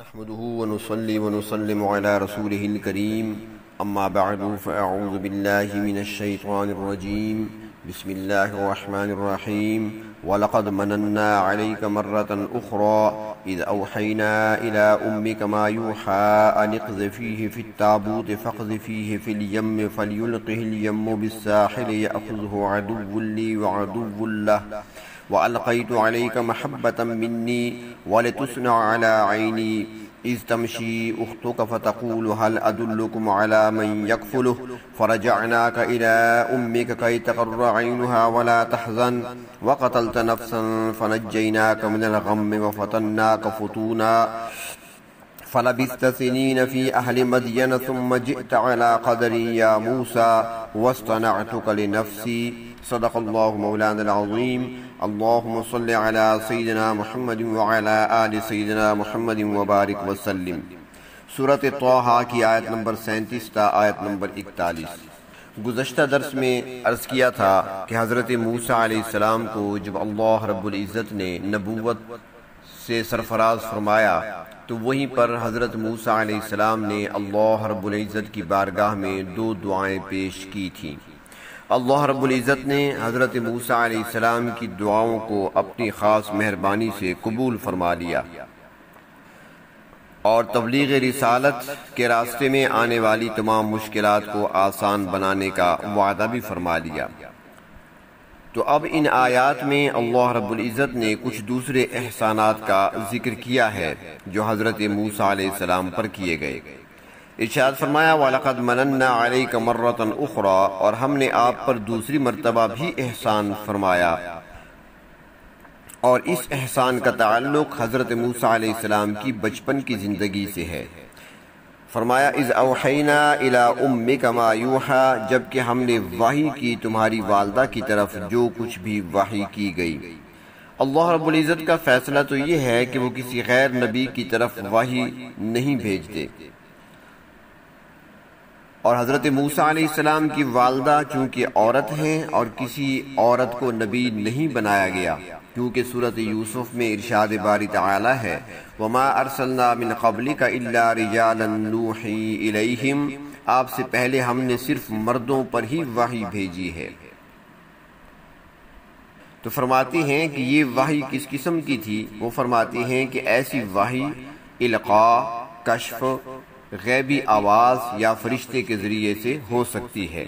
نحمده ونصلي ونسلم على رسوله الكريم أما بعد فأعوذ بالله من الشيطان الرجيم بسم الله الرحمن الرحيم ولقد مننا عليك مرة أخرى إذ أوحينا إلى أمك ما يوحى أن اقذفيه في التابوت فاقذفيه في اليم فليلقه اليم بالساحل يأخذه عدو لي وعدو له وألقيت عليك محبة مني ولتصنع على عيني إذ تمشي أختك فتقول هل أدلكم على من يكفله فرجعناك إلى أمك كي تقر عينها ولا تحزن وقتلت نفسا فنجيناك من الغم وفتناك فتونا فلبثت سنين في أهل مدين ثم جئت على قدري يا موسى واصطنعتك لنفسي صدق الله مولانا العظيم اللهم صل على سيدنا محمد وعلى آل سيدنا محمد وبارك وسلم سورۃ طٰہٰ کی آیت نمبر 37 تا آیت نمبر 41۔ گزشتہ درس میں عرض کیا تھا کہ حضرت موسیٰ علیہ السلام کو جب اللہ رب العزت نے نبوت سے سرفراز فرمایا تو وہیں پر حضرت موسیٰ علیہ السلام نے اللہ رب العزت کی بارگاہ میں دو دعائیں پیش کی تھیں۔ اللہ رب العزت نے حضرت موسیٰ علیہ السلام کی دعاؤں کو اپنی خاص مہربانی سے قبول فرما لیا اور تبلیغ رسالت کے راستے میں آنے والی تمام مشکلات کو آسان بنانے کا وعدہ بھی فرما لیا۔ تو اب ان آیات میں اللہ رب العزت نے کچھ دوسرے احسانات کا ذکر کیا ہے جو حضرت موسیٰ علیہ السلام پر کیے گئے۔ ارشاد فرمایا وَلَقَدْ مَنَنَّا عَلَيْكَ مَرَّةً أُخْرَى، اور ہم نے آپ پر دوسری مرتبہ بھی احسان فرمایا، اور اس احسان کا تعلق حضرت موسیٰ علیہ السلام کی بچپن کی زندگی سے ہے۔ فرمایا اِذْ أَوْحَيْنَا إِلَىٰ أُمِّكَ مَا يُوحَىٰ، جبکہ ہم نے وحی کی تمہاری والدہ کی طرف جو کچھ بھی وحی کی گئی۔ اللہ رب العزت کا فیصلہ تو یہ ہے کہ وہ کسی غیر نبی کی طرف وحی نہیں بھیجتے، اور حضرت موسیٰ علیہ السلام کی والدہ چونکہ عورت ہیں اور کسی عورت کو نبی نہیں بنایا گیا، کیونکہ سورۃ یوسف میں ارشاد باری تعالی ہے وَمَا أَرْسَلْنَا مِن قَبْلِكَ إِلَّا رِجَالًا نُوحِي إِلَيْهِمْ، آپ سے پہلے ہم نے صرف مردوں پر ہی وحی بھیجی ہے۔ تو فرماتی ہیں کہ یہ وحی کس قسم کی تھی؟ وہ فرماتی ہیں کہ ایسی وحی القاء، کشف، غیبی آواز یا فرشتے کے ذریعے سے ہو سکتی ہے،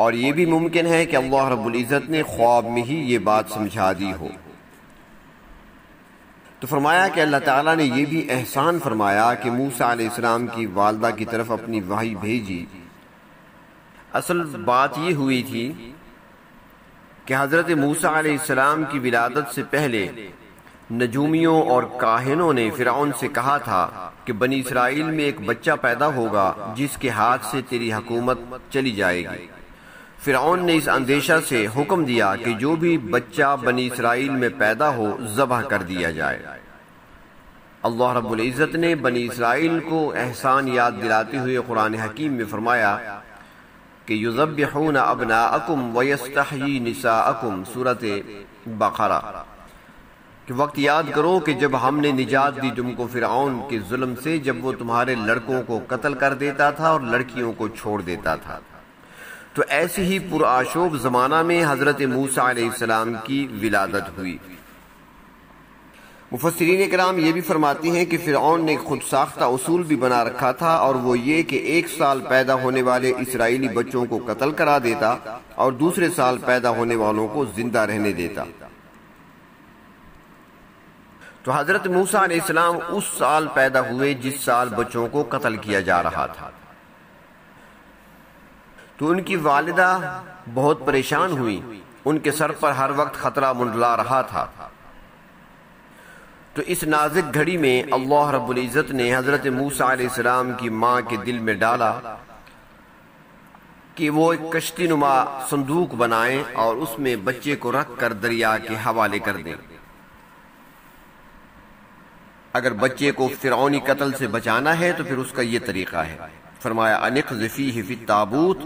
اور یہ بھی ممکن ہے کہ اللہ رب العزت نے خواب میں ہی یہ بات سمجھا دی ہو۔ تو فرمایا کہ اللہ تعالیٰ نے یہ بھی احسان فرمایا کہ موسیٰ علیہ السلام کی والدہ کی طرف اپنی وحی بھیجی۔ اصل بات یہ ہوئی تھی کہ حضرت موسیٰ علیہ السلام کی ولادت سے پہلے نجومیوں اور کاہنوں نے فرعون سے کہا تھا کہ بنی اسرائیل میں ایک بچہ پیدا ہوگا جس کے ہاتھ سے تیری حکومت چلی جائے گی۔ فرعون نے اس اندیشہ سے حکم دیا کہ جو بھی بچہ بنی اسرائیل میں پیدا ہو ذبح کر دیا جائے۔ اللہ رب العزت نے بنی اسرائیل کو احسان یاد دلاتے ہوئے قرآن حکیم میں فرمایا کہ یذبحون ابناءکم ویستحیی نساءکم، سورۃ بقرہ، کہ وقت یاد کرو کہ جب ہم نے نجات دی تم کو فرعون کے ظلم سے، جب وہ تمہارے لڑکوں کو قتل کر دیتا تھا اور لڑکیوں کو چھوڑ دیتا تھا۔ تو ایسی ہی پرآشوب زمانہ میں حضرت موسیٰ علیہ السلام کی ولادت ہوئی۔ مفسرین کرام یہ بھی فرماتی ہیں کہ فرعون نے خود ساختہ اصول بھی بنا رکھا تھا، اور وہ یہ کہ ایک سال پیدا ہونے والے اسرائیلی بچوں کو قتل کرا دیتا اور دوسرے سال پیدا ہونے والوں کو زندہ رہنے دیتا۔ تو حضرت موسیٰ علیہ السلام اس سال پیدا ہوئے جس سال بچوں کو قتل کیا جا رہا تھا۔ تو ان کی والدہ بہت پریشان ہوئی، ان کے سر پر ہر وقت خطرہ منڈلا رہا تھا۔ تو اس نازک گھڑی میں اللہ رب العزت نے حضرت موسیٰ علیہ السلام کی ماں کے دل میں ڈالا کہ وہ ایک کشتی نما صندوق بنائیں اور اس میں بچے کو رکھ کر دریا کے حوالے کر دیں۔ اگر بچے کو فرعونی قتل سے بچانا ہے تو پھر اس کا یہ طریقہ ہے۔ فرمایا ان اقذفیہ فی التابوت،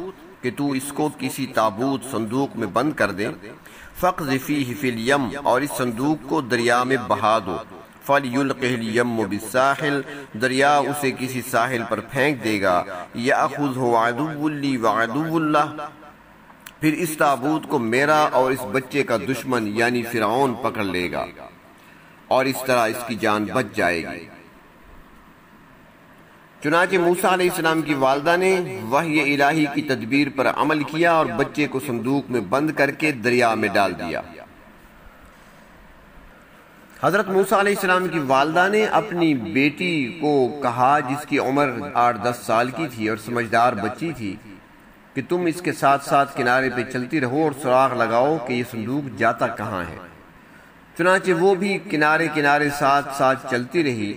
کہ تو اس کو کسی تابوت صندوق میں بند کر دے، فاقذفیہ فی الیم، اور اس صندوق کو دریا میں بہا دو، فَلْيُلْقِهِ الْيَمُّ بِالسَّاحِلِ دریا اسے کسی ساحل پر پھینک دے گا. يَأْخُذْهُ عَدُوٌّ لِّي وَعَدُوٌّ لَّهُ پھر اس تابوت کو میرا اور اس بچے کا دشمن یعنی فرعون پکڑ لے گا اور اس طرح اس کی جان بچ جائے گی. چنانچہ موسیٰ علیہ السلام کی والدہ نے وحی الہی کی تدبیر پر عمل کیا اور بچے کو صندوق میں بند کر کے دریا میں ڈال دیا. حضرت موسیٰ علیہ السلام کی والدہ نے اپنی بیٹی کو کہا جس کی عمر 8-10 سال کی تھی اور سمجھدار بچی تھی کہ تم اس کے ساتھ ساتھ کنارے پہ چلتی رہو اور سراغ لگاؤ کہ یہ صندوق جاتا کہاں ہے. چنانچہ وہ بھی کنارے کنارے ساتھ ساتھ چلتی رہی،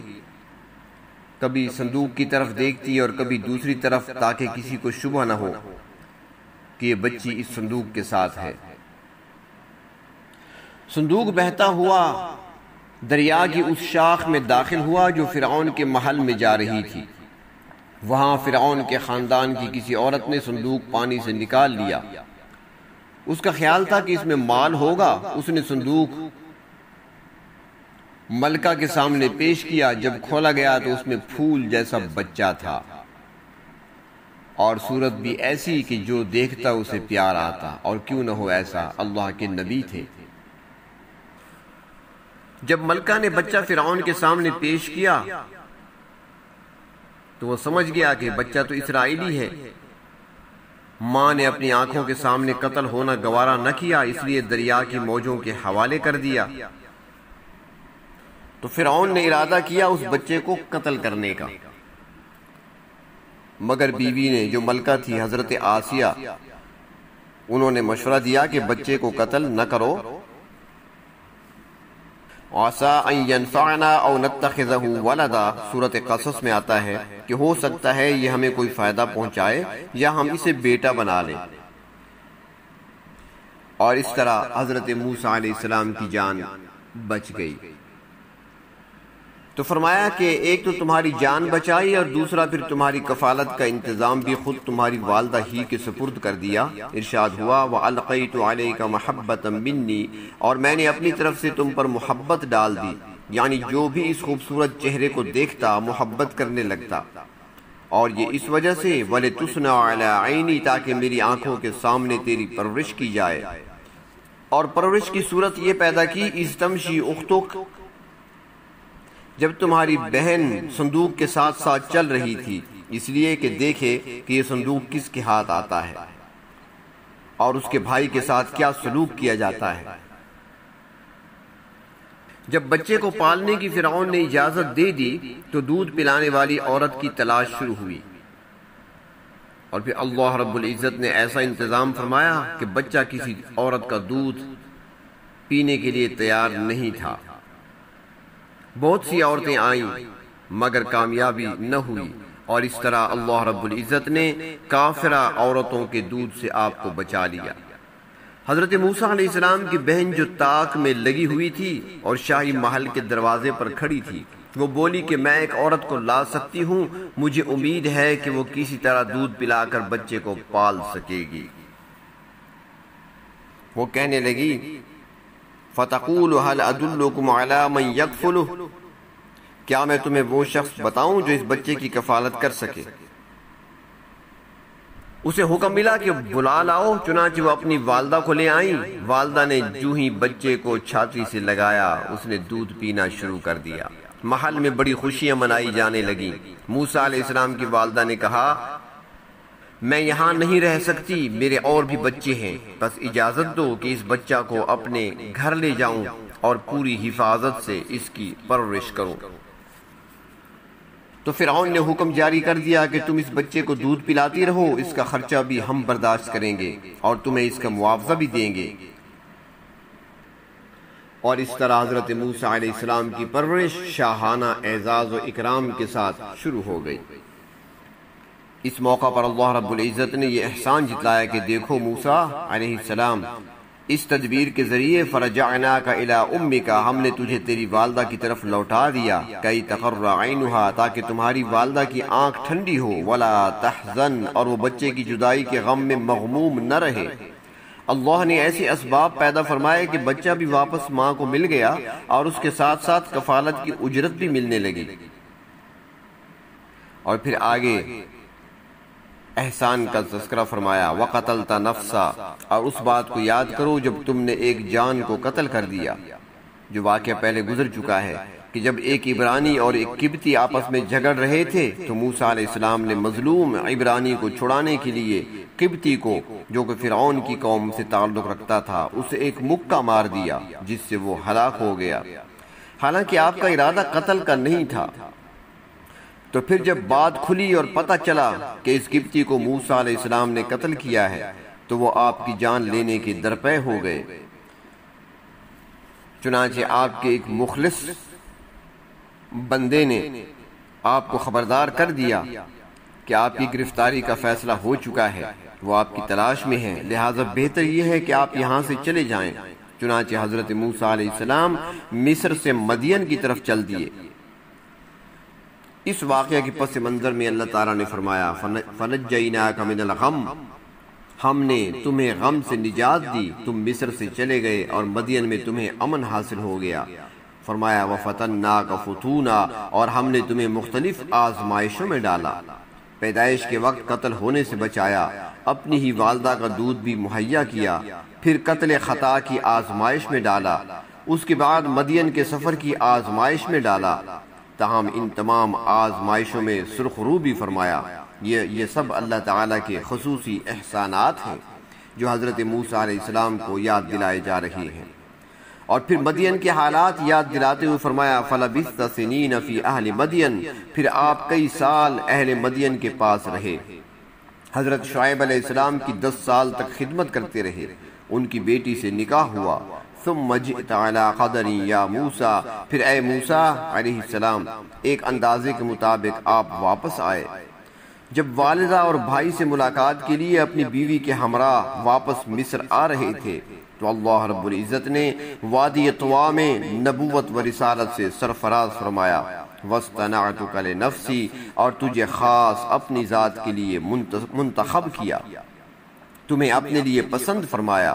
کبھی صندوق کی طرف دیکھتی اور کبھی دوسری طرف تاکہ کسی کو شبہ نہ ہو کہ یہ بچی اس صندوق کے ساتھ ہے. صندوق بہتا ہوا دریا کی اس شاخ میں داخل ہوا جو فرعون کے محل میں جا رہی تھی. وہاں فرعون کے خاندان کی کسی عورت نے صندوق پانی سے نکال لیا. اس کا خیال تھا کہ اس میں مال ہوگا. اس نے صندوق ملکہ کے سامنے پیش کیا. جب کھولا گیا تو اس میں پھول جیسا بچہ تھا اور صورت بھی ایسی کہ جو دیکھتا اسے پیار آتا. اور کیوں نہ ہو ایسا، اللہ کے نبی تھے. جب ملکہ نے بچہ فرعون کے سامنے پیش کیا تو وہ سمجھ گیا کہ بچہ تو اسرائیلی ہے. ماں نے اپنی آنکھوں کے سامنے قتل ہونا گوارا نہ کیا، اس لیے دریا کی موجوں کے حوالے کر دیا. تو فرعون نے ارادہ کیا اس بچے کو قتل کرنے کا، مگر بیوی نے جو ملکہ تھی حضرت آسیہ، انہوں نے مشورہ دیا کہ بچے کو قتل نہ کرو. عَسَىٰ أَن يَنفَعَنَا أَوْ نَتَّخِذَهُ وَلَدًا سورۃ قصص میں آتا ہے کہ ہو سکتا ہے یہ ہمیں کوئی فائدہ پہنچائے یا ہم اسے بیٹا بنا لیں. اور اس طرح حضرت موسیٰ علیہ السلام کی جان بچ گئی. تو فرمایا کہ ایک تو تمہاری جان بچائی اور دوسرا پھر تمہاری کفالت کا انتظام بھی خود تمہاری والدہ ہی کے سپرد کر دیا. ارشاد ہوا وَأَلْقَيْتُ عَلَيْكَ مَحَبَّةً مِّنِّي اور میں نے اپنی طرف سے تم پر محبت ڈال دی، یعنی جو بھی اس خوبصورت چہرے کو دیکھتا محبت کرنے لگتا. اور یہ اس وجہ سے وَلِتُصْنَعَ عَلَىٰ عَيْنِي تاکہ میری آنکھوں کے سامنے تیری پرورش کی جائے. اور پرورش کی صورت یہ پیدا کی اِذْ تَمْشِي أُخْتُكَ جب تمہاری بہن صندوق کے ساتھ ساتھ چل رہی تھی، اس لیے کہ دیکھے کہ یہ صندوق کس کے ہاتھ آتا ہے اور اس کے بھائی کے ساتھ کیا سلوک کیا جاتا ہے. جب بچے کو پالنے کی فرعون نے اجازت دے دی تو دودھ پلانے والی عورت کی تلاش شروع ہوئی. اور پھر اللہ رب العزت نے ایسا انتظام فرمایا کہ بچہ کسی عورت کا دودھ پینے کے لیے تیار نہیں تھا. بہت سی عورتیں آئیں مگر کامیابی نہ ہوئی. اور اس طرح اللہ رب العزت نے کافرہ عورتوں کے دودھ سے آپ کو بچا لیا. حضرت موسیٰ علیہ السلام کی بہن جو طاق میں لگی ہوئی تھی اور شاہی محل کے دروازے پر کھڑی تھی، وہ بولی کہ میں ایک عورت کو لا سکتی ہوں، مجھے امید ہے کہ وہ کسی طرح دودھ پلا کر بچے کو پال سکے گی. وہ کہنے لگی فَتَقُولُ هَلْ أَدُلُّكُمْ عَلَىٰ مَنْ يَكْفُلُهُ کیا میں تمہیں وہ شخص بتاؤں جو اس بچے کی کفالت کر سکے. اسے حکم ملا کہ بلا لاؤ. چنانچہ وہ اپنی والدہ کو لے آئیں. والدہ نے جو ہی بچے کو چھاتی سے لگایا اس نے دودھ پینا شروع کر دیا. محل میں بڑی خوشیاں منائی جانے لگیں. موسیٰ علیہ السلام کی والدہ نے کہا میں یہاں نہیں رہ سکتی، میرے اور بھی بچے ہیں، بس اجازت دو کہ اس بچہ کو اپنے گھر لے جاؤں اور پوری حفاظت سے اس کی پرورش کروں. تو فرعون نے حکم جاری کر دیا کہ تم اس بچے کو دودھ پلاتی رہو، اس کا خرچہ بھی ہم برداشت کریں گے اور تمہیں اس کا معاوضہ بھی دیں گے. اور اس طرح حضرت موسیٰ علیہ السلام کی پرورش شاہانہ اعزاز و اکرام کے ساتھ شروع ہو گئی. اس موقع پر اللہ رب العزت نے یہ احسان جتلایا کہ دیکھو موسیٰ علیہ السلام، اس تدبیر کے ذریعے فرجعناک الی امک ہم نے تجھے تیری والدہ کی طرف لوٹا دیا، کئی تقر عینھا تاکہ تمہاری والدہ کی آنکھ ٹھنڈی ہو، ولا تحزن اور وہ بچے کی جدائی کے غم میں مغموم نہ رہے، اللہ نے ایسے اسباب پیدا فرمائے کہ بچہ بھی واپس ماں کو مل گیا اور اس کے ساتھ ساتھ کفالت کی اجرت بھی ملنے لگی۔ اور پھر آگے احسان کا تذکرہ فرمایا، وَقَتَلْتَ نَفْسًا، اور اس بات کو یاد کرو جب تم نے ایک جان کو قتل کر دیا، جو واقعہ پہلے گزر چکا ہے کہ جب ایک عبرانی اور ایک قبطی آپس میں جھگڑ رہے تھے تو موسیٰ علیہ السلام نے مظلوم عبرانی کو چھڑانے کے لیے قبطی کو، جو کہ فرعون کی قوم سے تعلق رکھتا تھا، اسے ایک مکہ مار دیا جس سے وہ ہلاک ہو گیا، حالانکہ آپ کا ارادہ قتل کا نہیں تھا۔ تو پھر جب بات کھلی اور پتہ چلا کہ اس قبطی کو موسیٰ علیہ السلام نے قتل کیا ہے تو وہ آپ کی جان لینے کے درپے ہو گئے۔ چنانچہ آپ کے ایک مخلص بندے نے آپ کو خبردار کر دیا کہ آپ کی گرفتاری کا فیصلہ ہو چکا ہے، وہ آپ کی تلاش میں ہے، لہٰذا بہتر یہ ہے کہ آپ یہاں سے چلے جائیں۔ چنانچہ حضرت موسیٰ علیہ السلام مصر سے مدین کی طرف چل دیے۔ اس واقعہ کے پس منظر میں اللہ تعالیٰ نے فرمایا، فَنَجَّيْنَاكَ مِنَ الْغَمِّ، ہم نے تمہیں غم سے نجات دی، تم مصر سے چلے گئے اور مدین میں تمہیں امن حاصل ہو گیا۔ فرمایا وَفَتَنَّاكَ فُتُونًا، اور ہم نے تمہیں مختلف آزمائشوں میں ڈالا، پیدائش کے وقت قتل ہونے سے بچایا، اپنی ہی والدہ کا دودھ بھی مہیا کیا، پھر قتل خطا کی آزمائش میں ڈالا، اس کے بعد مدین کے سفر کی آزمائش میں ڈالا، تاہم ان تمام آزمائشوں میں سرخرو بھی فرمایا۔ یہ سب اللہ تعالیٰ کے خصوصی احسانات ہیں جو حضرت موسیٰ علیہ السلام کو یاد دلائے جا رہے ہیں۔ اور پھر مدین کے حالات یاد دلاتے ہوئے فرمایا، فَلَبِثْتَ سِنِينَ فِي أَهْلِ مَدْيَنَ، پھر آپ کئی سال اہل مدین کے پاس رہے، حضرت شعیب علیہ السلام کی 10 سال تک خدمت کرتے رہے، ان کی بیٹی سے نکاح ہوا۔ ثم جئت على قدر یا موسیٰ، پھر اے موسیٰ علیہ السلام ایک اندازے کے مطابق آپ واپس آئے۔ جب والدہ اور بھائی سے ملاقات کے لیے اپنی بیوی کے ہمراہ واپس مصر آ رہے تھے تو اللہ رب العزت نے وادی طوا میں نبوت و رسالت سے سرفراز فرمایا، وَاصْطَنَعْتُكَ لِنَفْسِي، اور تجھے خاص اپنی ذات کے لیے منتخب کیا، تمہیں اپنے لیے پسند فرمایا،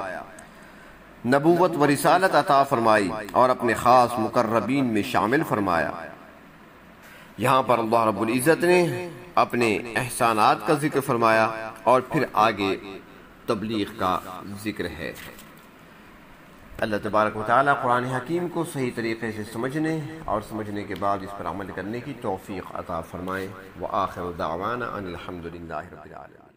نبوت و رسالت عطا فرمائی اور اپنے خاص مقربین میں شامل فرمایا۔ یہاں پر اللہ رب العزت نے اپنے احسانات کا ذکر فرمایا اور پھر آگے تبلیغ کا ذکر ہے۔ اللہ تبارک و تعالیٰ قرآن حکیم کو صحیح طریقے سے سمجھنے اور سمجھنے کے بعد اس پر عمل کرنے کی توفیق عطا فرمائے۔ وآخر دعوانا ان الحمد للہ رب العالمین۔